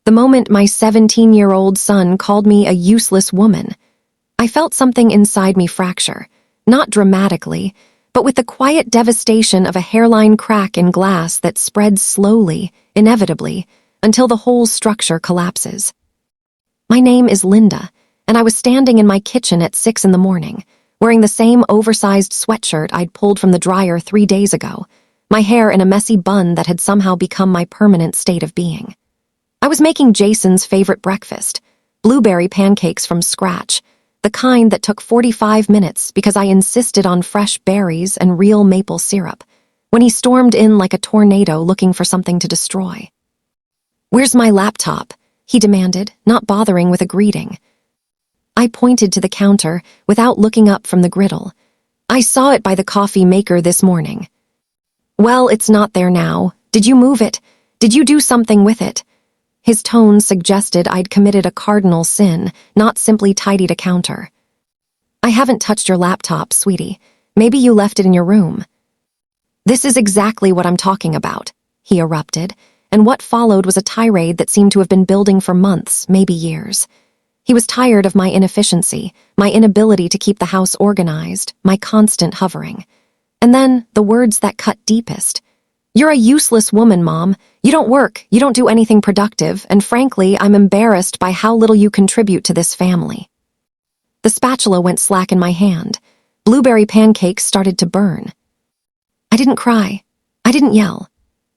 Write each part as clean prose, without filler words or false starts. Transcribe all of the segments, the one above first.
The moment my 17-year-old son called me a useless woman, I felt something inside me fracture, not dramatically, but with the quiet devastation of a hairline crack in glass that spreads slowly, inevitably, until the whole structure collapses. My name is Linda, and I was standing in my kitchen at 6 in the morning, wearing the same oversized sweatshirt I'd pulled from the dryer 3 days ago, my hair in a messy bun that had somehow become my permanent state of being. I was making Jason's favorite breakfast, blueberry pancakes from scratch, the kind that took 45 minutes because I insisted on fresh berries and real maple syrup, when he stormed in like a tornado looking for something to destroy. "Where's my laptop?" he demanded, not bothering with a greeting. I pointed to the counter without looking up from the griddle. "I saw it by the coffee maker this morning." "Well, it's not there now. Did you move it? Did you do something with it?" His tone suggested I'd committed a cardinal sin, not simply tidied a counter. "I haven't touched your laptop, sweetie. Maybe you left it in your room." "This is exactly what I'm talking about," he erupted, and what followed was a tirade that seemed to have been building for months, maybe years. He was tired of my inefficiency, my inability to keep the house organized, my constant hovering. And then, the words that cut deepest. "You're a useless woman, Mom. You don't work, you don't do anything productive, and frankly, I'm embarrassed by how little you contribute to this family." The spatula went slack in my hand. Blueberry pancakes started to burn. I didn't cry. I didn't yell.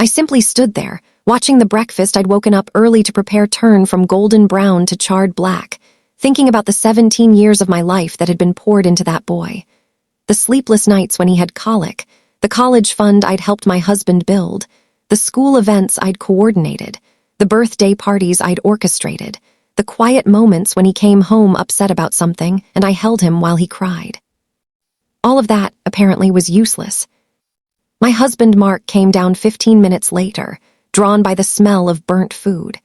I simply stood there, watching the breakfast I'd woken up early to prepare turn from golden brown to charred black, thinking about the 17 years of my life that had been poured into that boy. The sleepless nights when he had colic, the college fund I'd helped my husband build, the school events I'd coordinated, the birthday parties I'd orchestrated, the quiet moments when he came home upset about something and I held him while he cried. All of that, apparently, was useless. My husband Mark came down 15 minutes later, drawn by the smell of burnt food.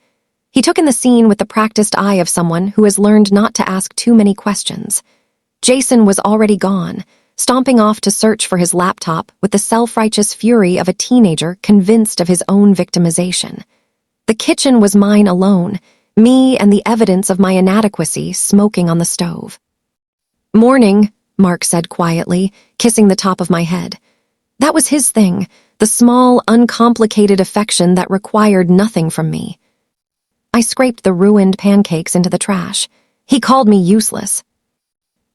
He took in the scene with the practiced eye of someone who has learned not to ask too many questions. Jason was already gone, stomping off to search for his laptop with the self-righteous fury of a teenager convinced of his own victimization. The kitchen was mine alone, me and the evidence of my inadequacy smoking on the stove. "Morning," Mark said quietly, kissing the top of my head. That was his thing, the small, uncomplicated affection that required nothing from me. I scraped the ruined pancakes into the trash. He called me useless.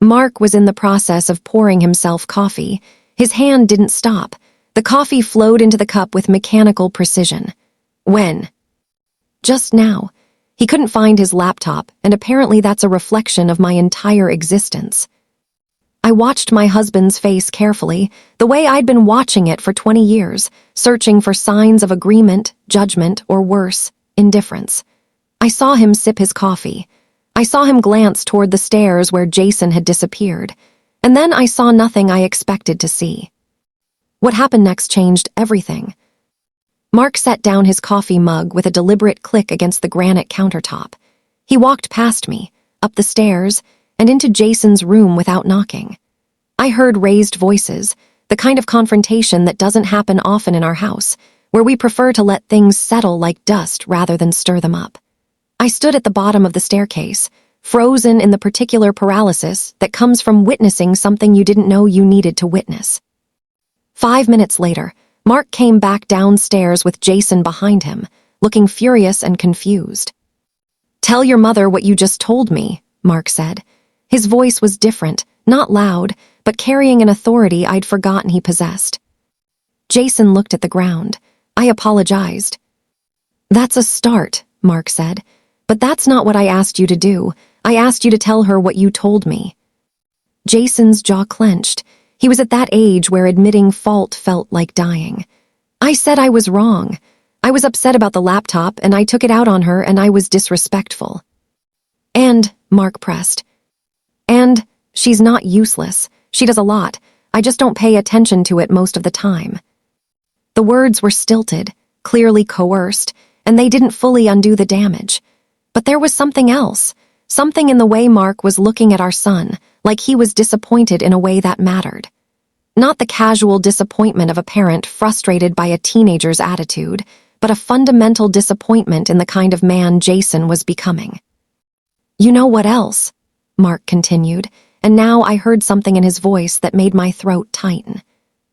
Mark was in the process of pouring himself coffee. His hand didn't stop. The coffee flowed into the cup with mechanical precision. "When?" "Just now." He couldn't find his laptop, and apparently that's a reflection of my entire existence. I watched my husband's face carefully, the way I'd been watching it for 20 years, searching for signs of agreement, judgment, or worse, indifference. I saw him sip his coffee. I saw him glance toward the stairs where Jason had disappeared, and then I saw nothing I expected to see. What happened next changed everything. Mark set down his coffee mug with a deliberate click against the granite countertop. He walked past me, up the stairs, and into Jason's room without knocking. I heard raised voices, the kind of confrontation that doesn't happen often in our house, where we prefer to let things settle like dust rather than stir them up. I stood at the bottom of the staircase, frozen in the particular paralysis that comes from witnessing something you didn't know you needed to witness. 5 minutes later, Mark came back downstairs with Jason behind him, looking furious and confused. "Tell your mother what you just told me," Mark said. His voice was different, not loud, but carrying an authority I'd forgotten he possessed. Jason looked at the ground. I apologized. "That's a start," Mark said. "But that's not what I asked you to do. I asked you to tell her what you told me." Jason's jaw clenched. He was at that age where admitting fault felt like dying. "I said I was wrong. I was upset about the laptop, and I took it out on her, and I was disrespectful." "And," Mark pressed, "and she's not useless. She does a lot. I just don't pay attention to it most of the time." The words were stilted, clearly coerced, and they didn't fully undo the damage. But there was something else, something in the way Mark was looking at our son, like he was disappointed in a way that mattered. Not the casual disappointment of a parent frustrated by a teenager's attitude, but a fundamental disappointment in the kind of man Jason was becoming. "You know what else?" Mark continued, and now I heard something in his voice that made my throat tighten.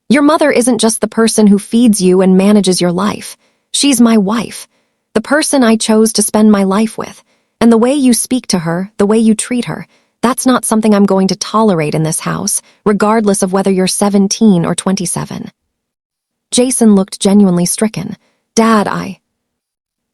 "Your mother isn't just the person who feeds you and manages your life. She's my wife, the person I chose to spend my life with, and the way you speak to her, the way you treat her, that's not something I'm going to tolerate in this house, regardless of whether you're 17 or 27. Jason looked genuinely stricken. "Dad,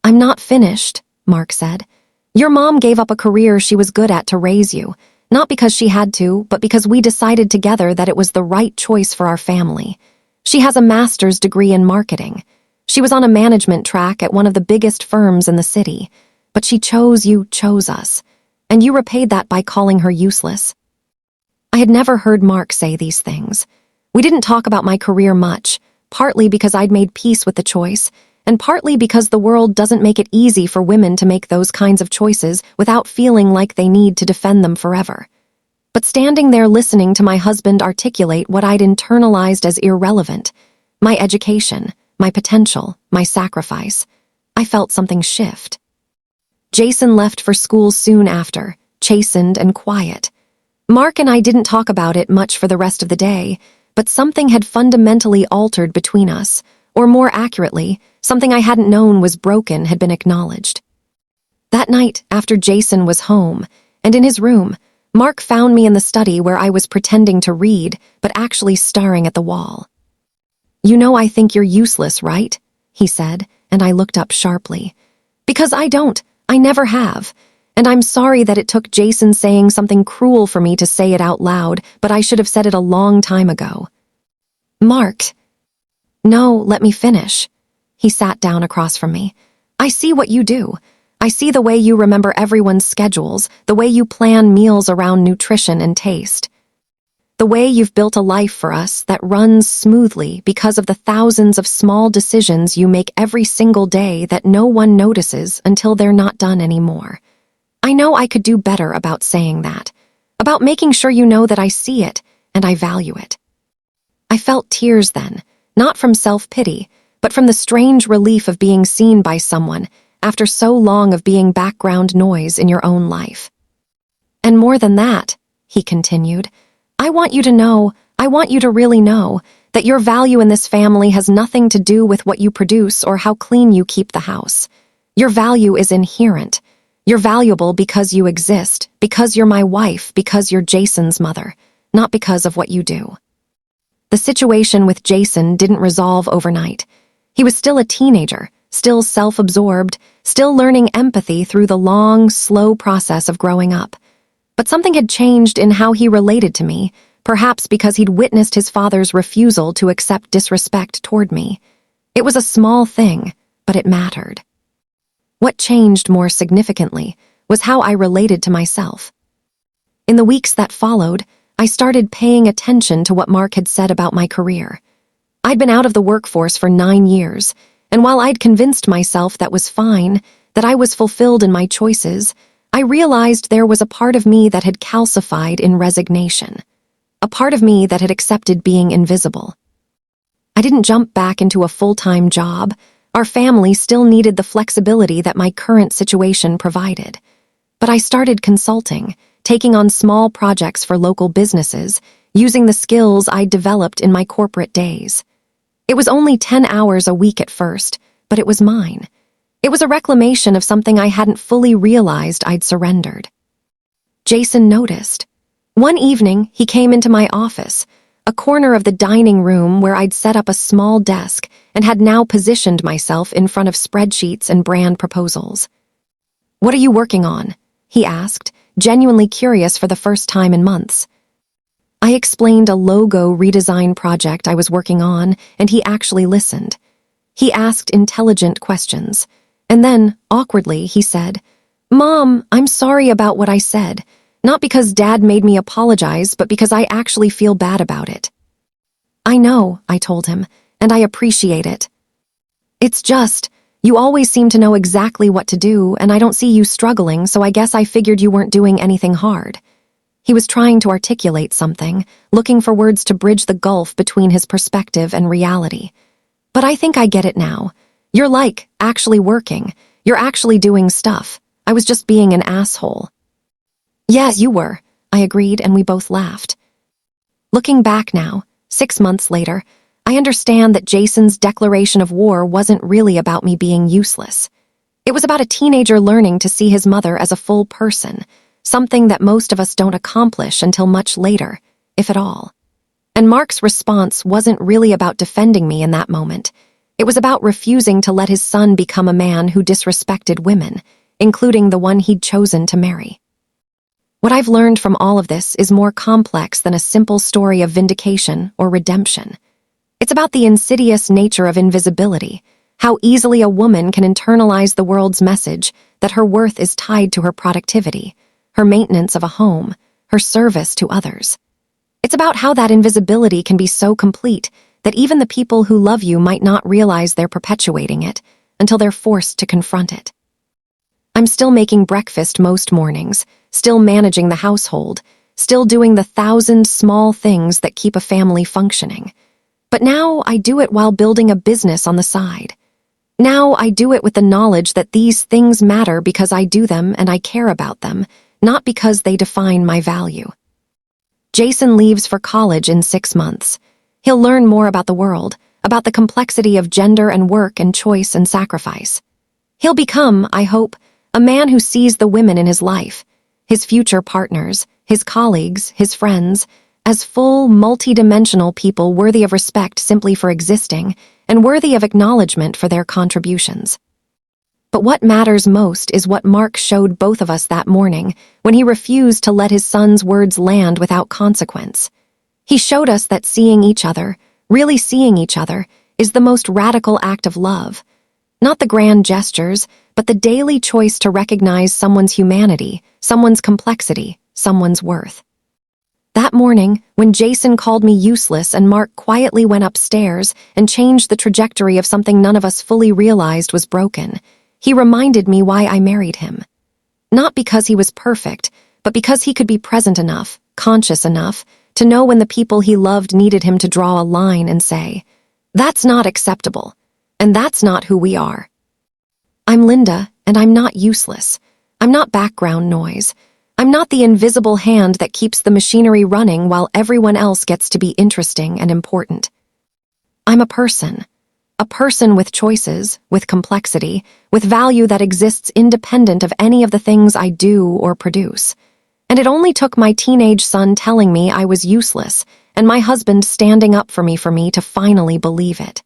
I'm not finished," Mark said. "Your mom gave up a career she was good at to raise you, not because she had to, but because we decided together that it was the right choice for our family. She has a master's degree in marketing. She was on a management track at one of the biggest firms in the city, but she chose you, chose us, and you repaid that by calling her useless." I had never heard Mark say these things. We didn't talk about my career much, partly because I'd made peace with the choice, and partly because the world doesn't make it easy for women to make those kinds of choices without feeling like they need to defend them forever. But standing there listening to my husband articulate what I'd internalized as irrelevant, my education, my potential, my sacrifice, I felt something shift. Jason left for school soon after, chastened and quiet. Mark and I didn't talk about it much for the rest of the day, but something had fundamentally altered between us, or more accurately, something I hadn't known was broken had been acknowledged. That night, after Jason was home, and in his room, Mark found me in the study where I was pretending to read, but actually staring at the wall. "You know I think you're useless, right?" he said, and I looked up sharply. "Because I don't. I never have. And I'm sorry that it took Jason saying something cruel for me to say it out loud, but I should have said it a long time ago." "Mark." "No, let me finish." He sat down across from me. "I see what you do. I see the way you remember everyone's schedules, the way you plan meals around nutrition and taste. The way you've built a life for us that runs smoothly because of the thousands of small decisions you make every single day that no one notices until they're not done anymore. I know I could do better about saying that, about making sure you know that I see it and I value it." I felt tears then, not from self-pity, but from the strange relief of being seen by someone after so long of being background noise in your own life. "And more than that," he continued, I want you to really know, that your value in this family has nothing to do with what you produce or how clean you keep the house. Your value is inherent. You're valuable because you exist, because you're my wife, because you're Jason's mother, not because of what you do." The situation with Jason didn't resolve overnight. He was still a teenager, still self-absorbed, still learning empathy through the long, slow process of growing up. But something had changed in how he related to me, perhaps because he'd witnessed his father's refusal to accept disrespect toward me. It was a small thing, but it mattered. What changed more significantly was how I related to myself. In the weeks that followed, I started paying attention to what Mark had said about my career. I'd been out of the workforce for 9 years, and while I'd convinced myself that was fine, that I was fulfilled in my choices, I realized there was a part of me that had calcified in resignation, a part of me that had accepted being invisible. I didn't jump back into a full-time job. Our family still needed the flexibility that my current situation provided. But I started consulting, taking on small projects for local businesses, using the skills I'd developed in my corporate days. It was only 10 hours a week at first, but it was mine. It was a reclamation of something I hadn't fully realized I'd surrendered. Jason noticed. One evening, he came into my office, a corner of the dining room where I'd set up a small desk and had now positioned myself in front of spreadsheets and brand proposals. "What are you working on?" he asked, genuinely curious for the first time in months. I explained a logo redesign project I was working on, and he actually listened. He asked intelligent questions. And then, awkwardly, he said, "Mom, I'm sorry about what I said. Not because Dad made me apologize, but because I actually feel bad about it." "I know," I told him, "and I appreciate it. It's just, you always seem to know exactly what to do, and I don't see you struggling, so I guess I figured you weren't doing anything hard." He was trying to articulate something, looking for words to bridge the gulf between his perspective and reality. "But I think I get it now. You're like, actually working. You're actually doing stuff. I was just being an asshole. Yes, you were, I agreed, and we both laughed. Looking back now, 6 months later, I understand that Jason's declaration of war wasn't really about me being useless. It was about a teenager learning to see his mother as a full person, something that most of us don't accomplish until much later, if at all. And Mark's response wasn't really about defending me in that moment. It was about refusing to let his son become a man who disrespected women, including the one he'd chosen to marry. What I've learned from all of this is more complex than a simple story of vindication or redemption. It's about the insidious nature of invisibility, how easily a woman can internalize the world's message that her worth is tied to her productivity, her maintenance of a home, her service to others. It's about how that invisibility can be so complete that even the people who love you might not realize they're perpetuating it until they're forced to confront it. I'm still making breakfast most mornings, still managing the household, still doing the 1,000 small things that keep a family functioning. But now I do it while building a business on the side. Now I do it with the knowledge that these things matter because I do them and I care about them, not because they define my value. Jason leaves for college in 6 months. He'll learn more about the world, about the complexity of gender and work and choice and sacrifice. He'll become, I hope, a man who sees the women in his life, his future partners, his colleagues, his friends, as full, multi-dimensional people worthy of respect simply for existing and worthy of acknowledgement for their contributions. But what matters most is what Mark showed both of us that morning when he refused to let his son's words land without consequence. He showed us that seeing each other, really seeing each other, is the most radical act of love. Not the grand gestures, but the daily choice to recognize someone's humanity, someone's complexity, someone's worth. That morning, when Jason called me useless and Mark quietly went upstairs and changed the trajectory of something none of us fully realized was broken, he reminded me why I married him. Not because he was perfect, but because he could be present enough, conscious enough, to know when the people he loved needed him to draw a line and say, "That's not acceptable, and that's not who we are." I'm Linda, and I'm not useless. I'm not background noise. I'm not the invisible hand that keeps the machinery running while everyone else gets to be interesting and important. I'm a person with choices, with complexity, with value that exists independent of any of the things I do or produce. And it only took my teenage son telling me I was useless and my husband standing up for me to finally believe it.